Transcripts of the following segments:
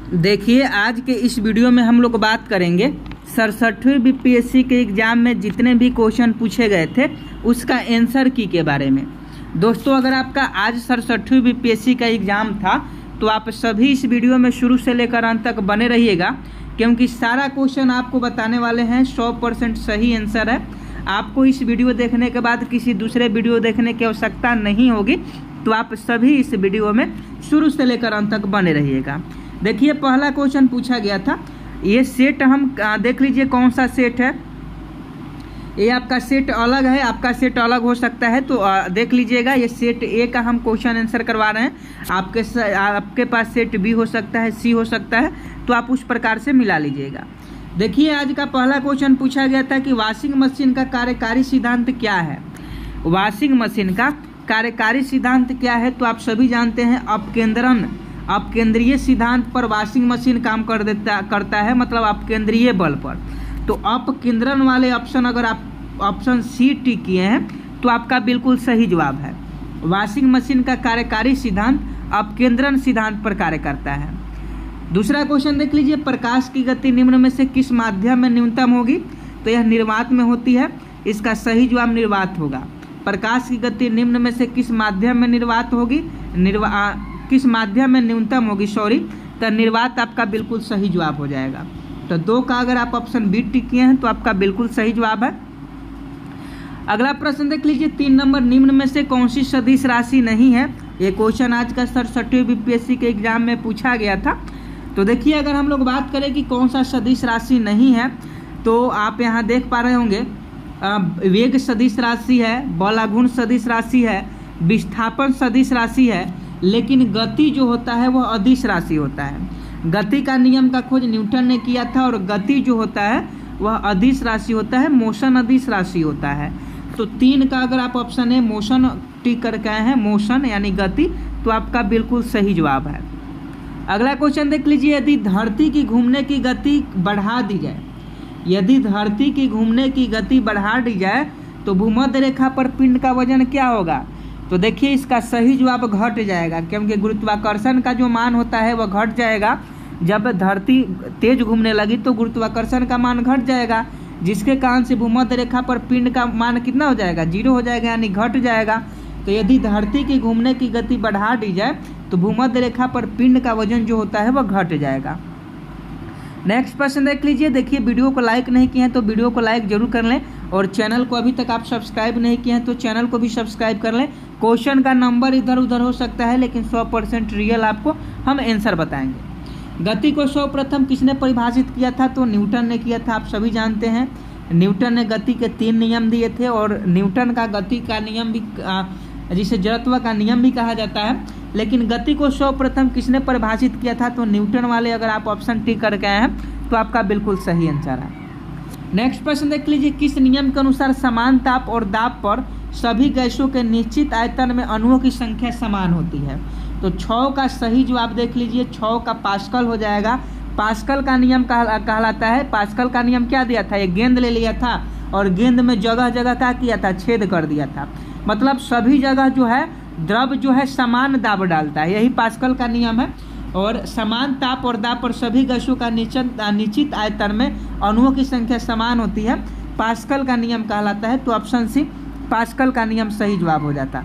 देखिए, आज के इस वीडियो में हम लोग बात करेंगे 67वीं बीपीएससी के एग्ज़ाम में जितने भी क्वेश्चन पूछे गए थे उसका आंसर की के बारे में। दोस्तों, अगर आपका आज 67वीं बीपीएससी का एग्ज़ाम था तो आप सभी इस वीडियो में शुरू से लेकर अंत तक बने रहिएगा, क्योंकि सारा क्वेश्चन आपको बताने वाले हैं। 100% सही आंसर है। आपको इस वीडियो देखने के बाद किसी दूसरे वीडियो देखने की आवश्यकता नहीं होगी, तो आप सभी इस वीडियो में शुरू से लेकर अंत तक बने रहिएगा। देखिए, पहला क्वेश्चन पूछा गया था। ये सेट हम देख लीजिए कौन सा सेट है। ये आपका सेट अलग है, आपका सेट अलग हो सकता है, तो देख लीजिएगा। ये सेट ए का हम क्वेश्चन आंसर करवा रहे हैं। आपके पास सेट बी हो सकता है, सी हो सकता है, तो आप उस प्रकार से मिला लीजिएगा। देखिए, आज का पहला क्वेश्चन पूछा गया था कि वॉशिंग मशीन का कार्यकारी सिद्धांत क्या है। वॉशिंग मशीन का कार्यकारी सिद्धांत क्या है, तो आप सभी जानते हैं अपकेंद्रीय सिद्धांत पर वॉशिंग मशीन काम करता है, मतलब अपकेंद्रीय बल पर। तो अपकेंद्रण वाले ऑप्शन अगर आप ऑप्शन सी टिक किए हैं तो आपका बिल्कुल सही जवाब है। वॉशिंग मशीन का कार्यकारी सिद्धांत अपकेंद्रण सिद्धांत पर कार्य करता है। दूसरा क्वेश्चन देख लीजिए, प्रकाश की गति निम्न में से किस माध्यम में न्यूनतम होगी, तो यह निर्वात में होती है। इसका सही जवाब निर्वात होगा। प्रकाश की गति निम्न में से किस माध्यम में निर्वात होगी, किस माध्यम में न्यूनतम होगी, तो निर्वात आपका बिल्कुल सही जवाब हो जाएगा। तो 2 का अगर आप ऑप्शन बी टिक किए हैं तो आपका बिल्कुल सही जवाब है। अगला प्रश्न देख लीजिए, 3 नंबर, निम्न में से कौन सी सदिश राशि नहीं है। ये क्वेश्चन आज का 67वीं बीपीएससी के एग्जाम में पूछा गया था। तो देखिए, अगर हम लोग बात करें कि कौन सा सदिश राशि नहीं है, तो आप यहाँ देख पा रहे होंगे वेग सदिश राशि है, बलागुण सदिश राशि है, विस्थापन सदिश राशि है, लेकिन गति जो होता है वह अदिश राशि होता है। गति का नियम का खोज न्यूटन ने किया था, और गति जो होता है वह अदिश राशि होता है, मोशन अदिश राशि होता है। तो 3 का अगर आप ऑप्शन है मोशन टिक करके आए हैं, मोशन यानी गति, तो आपका बिल्कुल सही जवाब है। अगला क्वेश्चन देख लीजिए, यदि धरती की घूमने की गति बढ़ा दी जाए, यदि धरती की घूमने की गति बढ़ा दी जाए तो भूमध्य रेखा पर पिंड का वजन क्या होगा। तो देखिए, इसका सही जवाब घट जाएगा, क्योंकि गुरुत्वाकर्षण का जो मान होता है वह घट जाएगा। जब धरती तेज घूमने लगी तो गुरुत्वाकर्षण का मान घट जाएगा, जिसके कारण से भूमध्य रेखा पर पिंड का मान कितना हो जाएगा, 0 हो जाएगा, यानी घट जाएगा। तो यदि धरती की घूमने की गति बढ़ा दी जाए तो भूमध्य रेखा पर पिंड का वजन जो होता है वह घट जाएगा। नेक्स्ट प्रश्न देख लीजिए। देखिए, वीडियो को लाइक नहीं किए हैं तो वीडियो को लाइक जरूर कर लें, और चैनल को अभी तक आप सब्सक्राइब नहीं किए हैं तो चैनल को भी सब्सक्राइब कर लें। क्वेश्चन का नंबर इधर उधर हो सकता है, लेकिन 100% रियल आपको हम आंसर बताएंगे। गति को सर्वप्रथम किसने परिभाषित किया था, तो न्यूटन ने किया था। आप सभी जानते हैं न्यूटन ने गति के 3 नियम दिए थे, और न्यूटन का गति का नियम भी जिसे जड़त्व का नियम भी कहा जाता है, लेकिन गति को सर्वप्रथम किसने परिभाषित किया था, तो न्यूटन वाले अगर आप ऑप्शन टिक करके आए हैं तो आपका बिल्कुल सही आंसर है। नेक्स्ट प्रश्न देख लीजिए, किस नियम के अनुसार समान ताप और दाब पर सभी गैसों के निश्चित आयतन में अणुओं की संख्या समान होती है। तो 6 का सही जवाब देख लीजिए, 6 का पास्कल हो जाएगा। पास्कल का नियम कहलाता है। पास्कल का नियम क्या दिया था, ये गेंद ले लिया था और गेंद में जगह जगह क्या किया था, छेद कर दिया था। मतलब सभी जगह जो है द्रव जो है समान दाब डालता है, यही पास्कल का नियम है। और समान ताप और दाब पर सभी गैसों का निश्चित आयतन में अणुओं की संख्या समान होती है, पास्कल का नियम कहलाता है। तो ऑप्शन सी पास्कल का नियम सही जवाब हो जाता।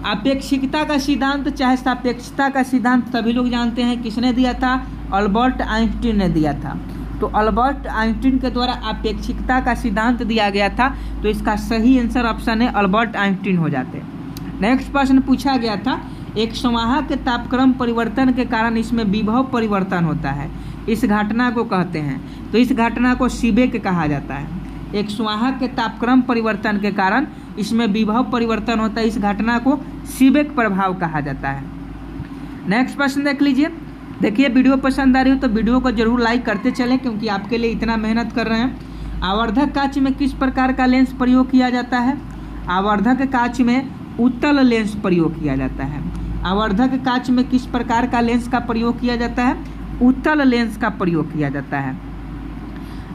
अपेक्षिकता का सिद्धांत चाहे सापेक्षता का सिद्धांत सभी लोग जानते हैं, किसने दिया था, अल्बर्ट आइंस्टीन ने दिया था। तो अल्बर्ट आइंस्टीन के द्वारा अपेक्षिकता का सिद्धांत दिया गया था, तो इसका सही आंसर ऑप्शन है अल्बर्ट आइंस्टीन हो जाते। नेक्स्ट प्रश्न पूछा गया था, एक संवाहक के तापक्रम परिवर्तन के कारण इसमें विभव परिवर्तन होता है, इस घटना को कहते हैं। तो इस घटना को सीबेक कहा जाता है। एक संवाहक के तापक्रम परिवर्तन के कारण इसमें विभव परिवर्तन होता है, इस घटना को सीबेक प्रभाव कहा जाता है। नेक्स्ट प्रश्न देख लीजिए। देखिए, वीडियो पसंद आ रही हो तो वीडियो को जरूर लाइक करते चलें, क्योंकि आपके लिए इतना मेहनत कर रहे हैं। आवर्धक कांच में किस प्रकार का लेंस प्रयोग किया जाता है। आवर्धक कांच में उत्तल लेंस प्रयोग किया जाता है। आवर्धक कांच में किस प्रकार का लेंस का प्रयोग किया जाता है, उत्तल लेंस का प्रयोग किया जाता है।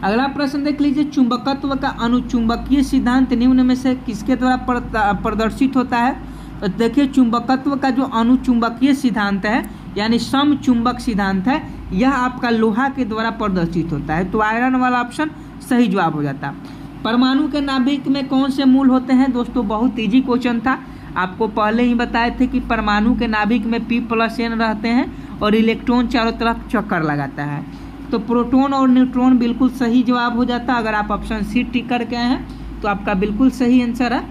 अगला प्रश्न देख लीजिए, चुंबकत्व का अनुचुंबकीय सिद्धांत निम्न में से किसके द्वारा प्रदर्शित होता है। तो देखिए, चुंबकत्व का जो अनुचुंबकीय सिद्धांत है यानी समचुंबक सिद्धांत है, यह आपका लोहा के द्वारा प्रदर्शित होता है। तो आयरन वाला ऑप्शन सही जवाब हो जाता। परमाणु के नाभिक में कौन से मूल होते हैं? दोस्तों बहुत इजी क्वेश्चन था, आपको पहले ही बताए थे कि परमाणु के नाभिक में P+N रहते हैं और इलेक्ट्रॉन चारों तरफ चक्कर लगाता है। तो प्रोटॉन और न्यूट्रॉन बिल्कुल सही जवाब हो जाता। अगर आप ऑप्शन सी टिक करके आए हैं तो आपका बिल्कुल सही आंसर है।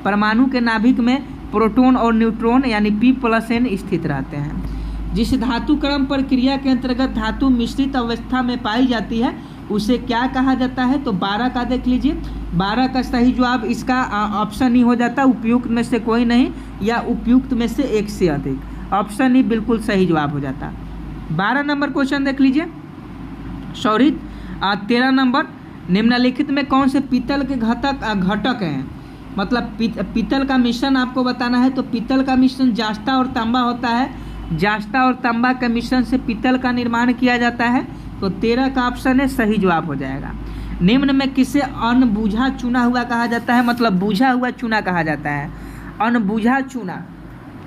परमाणु के नाभिक में प्रोटॉन और न्यूट्रॉन यानी P+N स्थित रहते हैं। जिस धातु क्रम प्रक्रिया के अंतर्गत धातु मिश्रित अवस्था में पाई जाती है उसे क्या कहा जाता है? तो 12 का देख लीजिए, 12 का सही जवाब इसका ऑप्शन ही हो जाता, उपयुक्त में से कोई नहीं या उपयुक्त में से एक से अधिक। ऑप्शन ही बिल्कुल सही जवाब हो जाता। 12 नंबर क्वेश्चन देख लीजिए, सॉरी 13 नंबर, निम्नलिखित में कौन से पीतल के घटक हैं? मतलब पीतल का मिश्रण आपको बताना है। तो पीतल का मिश्रण जास्ता और तांबा होता है, जास्ता और तांबा के मिश्रण से पीतल का निर्माण किया जाता है। तो 13 का ऑप्शन है सही जवाब हो जाएगा। निम्न में किसे अनबूझा चुना हुआ कहा जाता है? मतलब बूझा हुआ चूना कहा जाता है। अनबूझा चूना,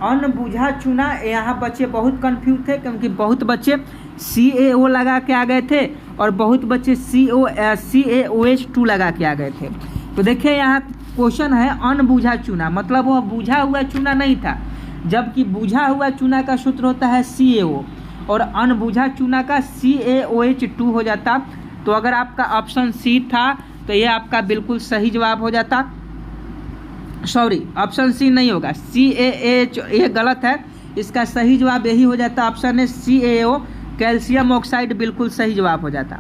अनबूझा चूना, यहाँ बच्चे बहुत कंफ्यूज थे क्योंकि बहुत बच्चे CaO लगा के आ गए थे और बहुत बच्चे CaOH2 लगा के आ गए थे। तो देखिए यहाँ क्वेश्चन है अनबूझा चूना, मतलब वह बूझा हुआ चूना नहीं था, जबकि बूझा हुआ चूना का सूत्र होता है CaO और अनबूझा चूना का CaOH2 हो जाता। तो अगर आपका ऑप्शन सी था तो ये आपका बिल्कुल सही जवाब हो जाता। सॉरी ऑप्शन सी नहीं होगा, CaH ये गलत है, इसका सही जवाब यही हो जाता। ऑप्शन है CaO कैल्शियम ऑक्साइड बिल्कुल सही जवाब हो जाता।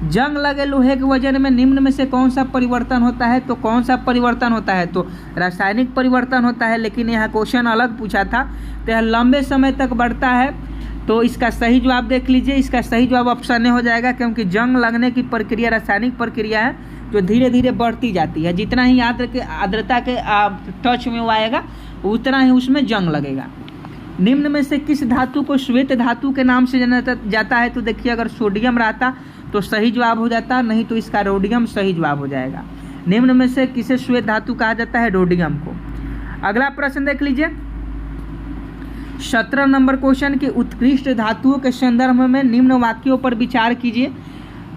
जंग लगे लोहे के वजन में निम्न में से कौन सा परिवर्तन होता है? तो कौन सा परिवर्तन होता है? तो रासायनिक परिवर्तन होता है, लेकिन यहाँ क्वेश्चन अलग पूछा था। तो यह लंबे समय तक बढ़ता है। तो इसका सही जवाब देख लीजिए, इसका सही जवाब ऑप्शन ए हो जाएगा, क्योंकि जंग लगने की प्रक्रिया रासायनिक प्रक्रिया है जो धीरे धीरे बढ़ती जाती है। जितना ही आर्द्रता के टच में वो आएगा उतना ही उसमें जंग लगेगा। निम्न में से किस धातु को श्वेत धातु के नाम से जाना जाता है? तो देखिए अगर सोडियम रहता तो सही जवाब हो जाता, नहीं तो इसका रोडियम सही जवाब हो जाएगा। निम्न में से किसे श्वेत धातु कहा जाता है? रोडियम को। अगला प्रश्न देख लीजिए, 17 नंबर क्वेश्चन की उत्कृष्ट धातुओं के संदर्भ में निम्न वाक्यों पर विचार कीजिए।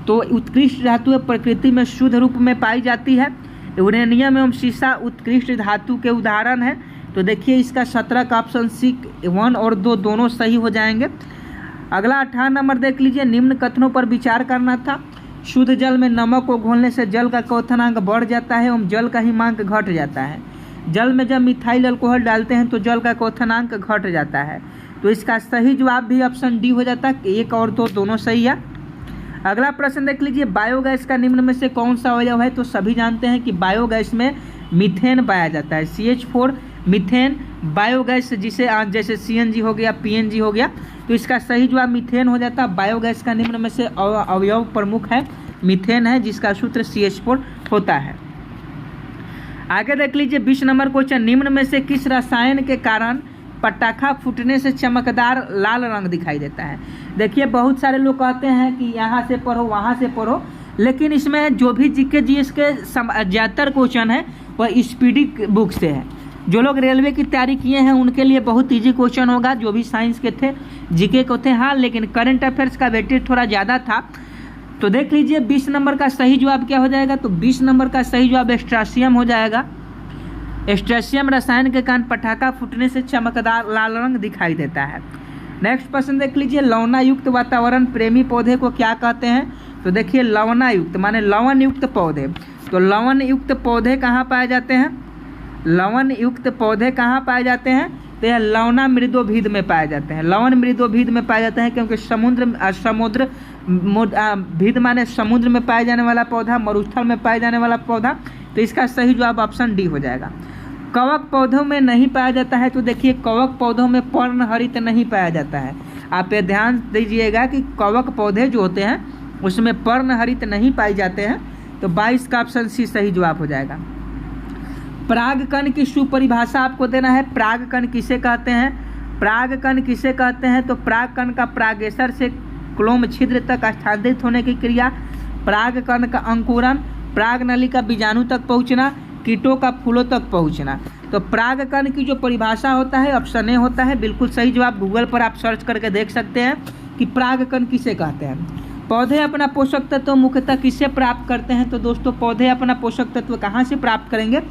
तो उत्कृष्ट धातुएं प्रकृति में शुद्ध रूप में पाई जाती है। यूरेनियम एवं सीसा उत्कृष्ट धातु के उदाहरण है। तो देखिए इसका 17 का ऑप्शन सी 1 और 2 दोनों सही हो जाएंगे। अगला 18 नंबर देख लीजिए, निम्न कथनों पर विचार करना था। शुद्ध जल में नमक को घोलने से जल का क्वथनांक बढ़ जाता है एवं जल का हिमांक घट जाता है। जल में जब मिथाइल अल्कोहल डालते हैं तो जल का क्वथनांक घट जाता है। तो इसका सही जवाब भी ऑप्शन डी हो जाता है। 1 और 2 दोनों सही है। अगला प्रश्न देख लीजिए, बायोगैस का निम्न में से कौन सा अवयव है? तो सभी जानते हैं कि बायोगैस में मीथेन पाया जाता है, CH4 मीथेन बायोगैस, जिसे जैसे CNG हो गया, PNG हो गया। तो इसका सही जवाब मीथेन हो जाता है। बायोगैस का निम्न में से अवयव प्रमुख है मीथेन है, जिसका सूत्र CH4 होता है। आगे देख लीजिए 20 नंबर क्वेश्चन, निम्न में से किस रसायन के कारण पटाखा फूटने से चमकदार लाल रंग दिखाई देता है? देखिए बहुत सारे लोग कहते हैं कि यहाँ से पढ़ो वहाँ से पढ़ो, लेकिन इसमें जो भी GK GS के ज़्यादातर क्वेश्चन है वह स्पीडी बुक से है। जो लोग रेलवे की तैयारी किए हैं उनके लिए बहुत ईजी क्वेश्चन होगा, जो भी साइंस के थे GK को थे, हाँ, लेकिन करंट अफेयर्स का वेटेज थोड़ा ज़्यादा था। तो देख लीजिए 20 नंबर का सही जवाब क्या हो जाएगा? तो 20 नंबर का सही जवाब स्ट्रासियम हो जाएगा। स्ट्रासियम रसायन के कारण पटाखा फूटने से चमकदार लाल रंग दिखाई देता है। नेक्स्ट प्रश्न देख लीजिए, लवणा युक्त वातावरण प्रेमी पौधे को क्या कहते हैं? तो देखिए लवणा युक्त माने लवण युक्त पौधे। तो लवण युक्त पौधे कहाँ पाए जाते हैं? लवण युक्त पौधे कहाँ पाए जाते हैं? तो यह लवणा मृदोभिद में पाए जाते हैं। लवण मृदोभिद में पाए जाते हैं क्योंकि समुद्र भिद माने समुद्र में पाए जाने वाला पौधा, मरुस्थल में पाए जाने वाला पौधा। तो इसका सही जवाब ऑप्शन डी हो जाएगा। कवक पौधों में नहीं पाया जाता है। तो देखिए कवक पौधों में पर्णहरित नहीं पाया जाता है। आप ये ध्यान दीजिएगा कि कवक पौधे जो होते हैं उसमें पर्णहरित नहीं पाए जाते हैं। तो 22 का ऑप्शन सी सही जवाब हो जाएगा। परागकण की सुपरिभाषा आपको देना है। परागकण किसे कहते हैं? परागकण किसे कहते हैं? तो परागकण का परागेशर से क्लोम छिद्र तक स्थानांतरित होने की क्रिया, परागकण का अंकुरन, पराग नली का बीजाणु तक पहुंचना, कीटों का फूलों तक पहुंचना। तो परागकण की जो परिभाषा होता है ऑप्शन ए होता है, बिल्कुल सही जवाब। गूगल पर आप सर्च करके देख सकते हैं कि परागकण किसे कहते हैं। पौधे अपना पोषक तत्व मुख्यतः किससे प्राप्त करते हैं? तो दोस्तों पौधे अपना पोषक तत्व कहाँ से प्राप्त करेंगे?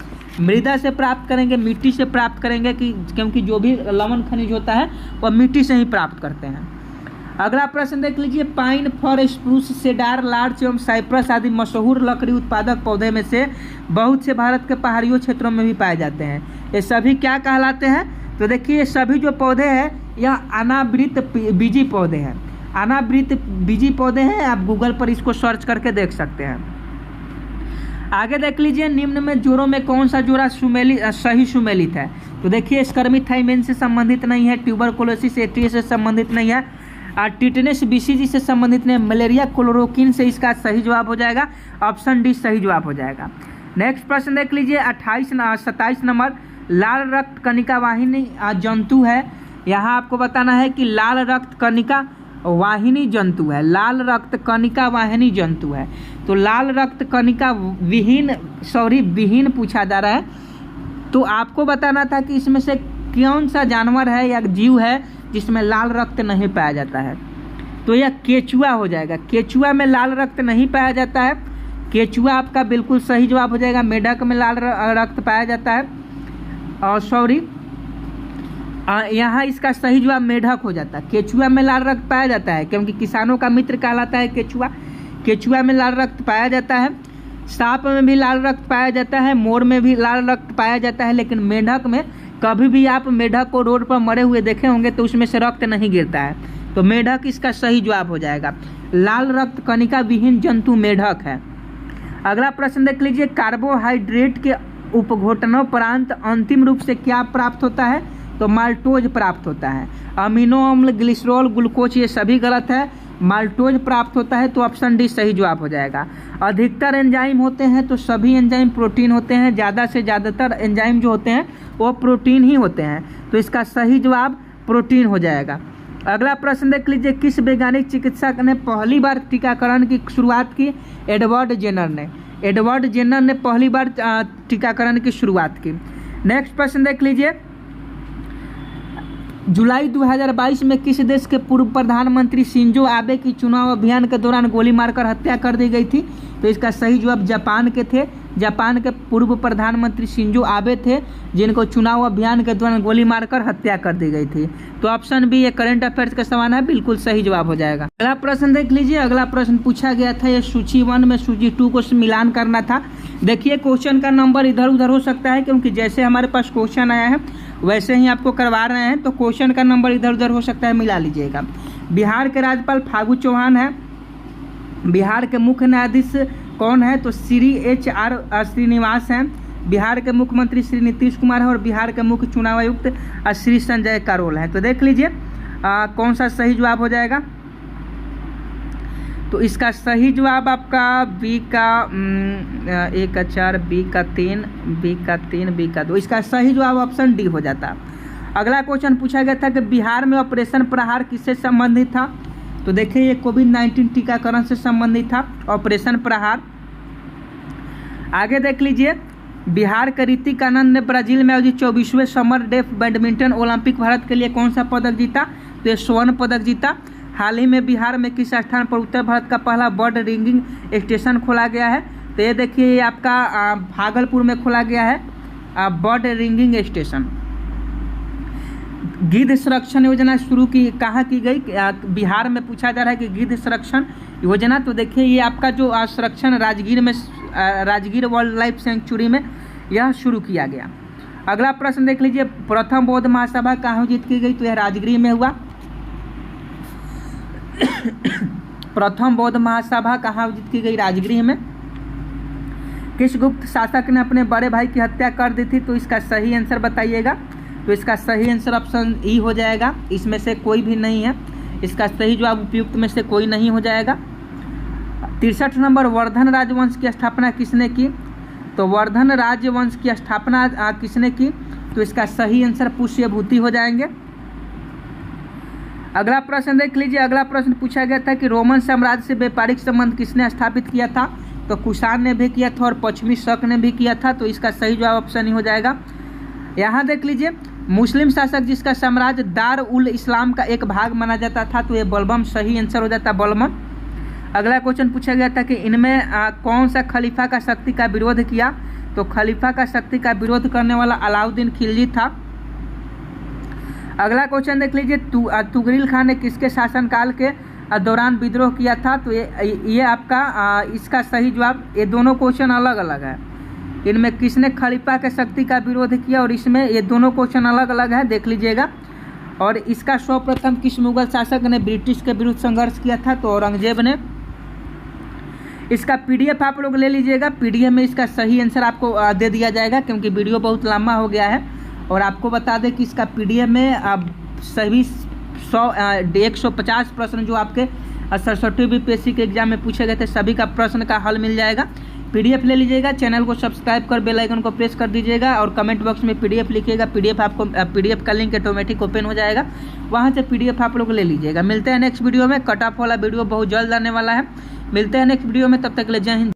मृदा से प्राप्त करेंगे, मिट्टी से प्राप्त करेंगे, क्योंकि जो भी लवण खनिज होता है वह मिट्टी से ही प्राप्त करते हैं। अगला प्रश्न देख लीजिए, पाइन, फर, स्प्रूस, सेडार, लार्च एवं साइप्रस आदि मशहूर लकड़ी उत्पादक पौधे में से बहुत से भारत के पहाड़ियों क्षेत्रों में भी पाए जाते हैं। ये सभी क्या कहलाते हैं? तो देखिए ये सभी जो पौधे हैं यह अनावृत बीजी पौधे हैं। अनावृत बीजी पौधे हैं, आप गूगल पर इसको सर्च करके देख सकते हैं। आगे देख लीजिए, निम्न में जोड़ों में कौन सा जोड़ा सही सुमेलित है? तो देखिए स्कर्मी से संबंधित नहीं है, ट्यूबरकुलोसिस एट्रियस से संबंधित नहीं है, टिटनेस बीसीजी से संबंधित नहीं, मलेरिया क्लोरोकिन से इसका सही जवाब हो जाएगा, ऑप्शन डी सही जवाब हो जाएगा। नेक्स्ट प्रश्न देख लीजिए 27 नंबर, लाल रक्त कणिका वाहिनी जंतु है। यहाँ आपको बताना है कि लाल रक्त कणिका वाहिनी जंतु है, लाल रक्त कणिका वाहिनी जंतु है। तो लाल रक्त कणिका विहीन पूछा जा रहा है, तो आपको बताना था कि इसमें से कौन सा जानवर है या जीव है जिसमें लाल रक्त नहीं पाया जाता है। तो यह केचुआ हो जाएगा। केचुआ में लाल रक्त नहीं पाया जाता है, केचुआ आपका बिल्कुल सही जवाब हो जाएगा। मेढक में लाल रक्त पाया जाता है, और यहाँ इसका सही जवाब मेढक हो जाता है। केचुआ में लाल रक्त पाया जाता है क्योंकि किसानों का मित्र कहलाता है केचुआ। केचुआ में लाल रक्त पाया जाता है, सांप में भी लाल रक्त पाया जाता है, मोर में भी लाल रक्त पाया जाता है, लेकिन मेढक में कभी भी आप मेढक को रोड पर मरे हुए देखे होंगे तो उसमें से रक्त नहीं गिरता है। तो मेढक इसका सही जवाब हो जाएगा। लाल रक्त कणिका विहीन जंतु मेढक है। अगला प्रश्न देख लीजिए, कार्बोहाइड्रेट के उपघोटनोपरांत अंतिम रूप से क्या प्राप्त होता है? तो माल्टोज प्राप्त होता है। अमीनो अम्ल, ग्लिसरॉल, ग्लूकोज ये सभी गलत है, माल्टोज प्राप्त होता है, तो ऑप्शन डी सही जवाब हो जाएगा। अधिकतर एंजाइम होते हैं तो सभी एंजाइम प्रोटीन होते हैं, ज़्यादा से ज़्यादातर एंजाइम जो होते हैं वो प्रोटीन ही होते हैं, तो इसका सही जवाब प्रोटीन हो जाएगा। अगला प्रश्न देख लीजिए, किस वैज्ञानिक चिकित्सक ने पहली बार टीकाकरण की शुरुआत की? एडवर्ड जेनर ने। एडवर्ड जेनर ने पहली बार टीकाकरण की शुरुआत की। नेक्स्ट प्रश्न देख लीजिए, जुलाई 2022 में किस देश के पूर्व प्रधानमंत्री शिंजो आबे की चुनाव अभियान के दौरान गोली मारकर हत्या कर दी गई थी? तो इसका सही जवाब जापान के थे। जापान के पूर्व प्रधानमंत्री शिंजो आबे थे जिनको चुनाव अभियान के दौरान गोली मारकर हत्या कर दी गई थी। तो ऑप्शन बी ये करंट अफेयर्स का सवाल है, बिल्कुल सही जवाब हो जाएगा। अगला प्रश्न देख लीजिए, अगला प्रश्न पूछा गया था, ये सूची 1 में सूची 2 को मिलान करना था। देखिए क्वेश्चन का नंबर इधर उधर हो सकता है क्योंकि जैसे हमारे पास क्वेश्चन आया है वैसे ही आपको करवा रहे हैं, तो क्वेश्चन का नंबर इधर उधर हो सकता है, मिला लीजिएगा। बिहार के राज्यपाल फागू चौहान है। बिहार के मुख्य न्यायाधीश कौन है? तो श्री HR श्रीनिवास हैं। बिहार के मुख्यमंत्री श्री नीतीश कुमार है और बिहार के मुख्य चुनाव आयुक्त श्री संजय करोल हैं। तो देख लीजिए कौन सा सही जवाब हो जाएगा। तो इसका सही जवाब आपका बी का 1 का 4, बी का 3, बी का 3, बी का 2, इसका सही जवाब ऑप्शन डी हो जाता। अगला क्वेश्चन पूछा गया था कि बिहार में ऑपरेशन प्रहार किससे संबंधित था? तो देखिए ये कोविड-19 टीकाकरण से संबंधित था, ऑपरेशन प्रहार। आगे देख लीजिए, बिहार के ऋतिक आनंद ने ब्राजील में आयोजित 24वें summer deaf badminton Olympic Bharat के लिए कौन सा पदक जीता? तो ये स्वर्ण पदक जीता। हाल ही में बिहार में किस स्थान पर उत्तर भारत का पहला बर्ड रिंगिंग स्टेशन खोला गया है? तो ये देखिए आपका भागलपुर में खोला गया है बर्ड रिंगिंग स्टेशन। गिद्ध संरक्षण योजना शुरू की कहाँ की गई? बिहार में पूछा जा रहा है कि गिद्ध संरक्षण योजना। तो देखिए ये आपका जो संरक्षण राजगीर वाइल्ड लाइफ सेंचुरी में यह शुरू किया गया। अगला प्रश्न देख लीजिए, प्रथम बौद्ध महासभा कहाँ आयोजित की गई? तो यह राजगीर में हुआ। प्रथम बौद्ध महासभा कहाँ आयोजित की गई? राजगीर में। किस गुप्त शासक ने अपने बड़े भाई की हत्या कर दी थी? तो इसका सही आंसर बताइएगा। तो इसका सही आंसर ऑप्शन ई हो जाएगा, इसमें से कोई भी नहीं है। इसका सही जवाब उपयुक्त में से कोई नहीं हो जाएगा। 63 नंबर, वर्धन राजवंश की स्थापना किसने की? तो वर्धन राजवंश की स्थापना किसने की? तो इसका सही आंसर पुष्यभूति हो जाएंगे। अगला प्रश्न देख लीजिए, अगला प्रश्न पूछा गया था कि रोमन साम्राज्य से व्यापारिक संबंध किसने स्थापित किया था? तो कुषाण ने भी किया था और पश्चिमी शक ने भी किया था। तो इसका सही जवाब ऑप्शन ही हो जाएगा। यहाँ देख लीजिए, मुस्लिम शासक जिसका साम्राज्य दार उल इस्लाम का एक भाग माना जाता था, तो ये बलबम सही आंसर हो जाता है, बलबम। अगला क्वेश्चन पूछा गया था कि इनमें कौन सा खलीफा का शक्ति का विरोध किया, तो खलीफा का शक्ति का विरोध करने वाला अलाउद्दीन खिलजी था। अगला क्वेश्चन देख लीजिए, तुगरिल खान ने किसके शासनकाल के दौरान विद्रोह किया था, तो ये आपका इसका सही जवाब, ये दोनों क्वेश्चन अलग अलग है, इनमें किसने खलीफा के शक्ति का विरोध किया और इसमें ये दोनों क्वेश्चन अलग अलग है, देख लीजिएगा। और इसका सर्वप्रथम किस मुगल शासक ने ब्रिटिश के विरुद्ध संघर्ष किया था, तो औरंगजेब ने। इसका पीडीएफ आप लोग ले लीजिएगा, पीडीएफ में इसका सही आंसर आपको दे दिया जाएगा, क्योंकि वीडियो बहुत लंबा हो गया है। और आपको बता दें कि इसका पीडीएफ में सभी 150 प्रश्न जो आपके 67वीं बीपीएससी के एग्जाम में पूछे गए थे, सभी का प्रश्न का हल मिल जाएगा। पीडीएफ ले लीजिएगा, चैनल को सब्सक्राइब कर बेल आइकन को प्रेस कर दीजिएगा और कमेंट बॉक्स में पीडीएफ लिखिएगा। पीडीएफ का लिंक ऑटोमेटिक ओपन हो जाएगा, वहाँ से पीडीएफ आप लोग ले लीजिएगा। मिलते हैं नेक्स्ट वीडियो में, कट ऑफ वाला वीडियो बहुत जल्द आने वाला है। मिलते हैं नेक्स्ट वीडियो में, तब तक के लिए जय हिंद।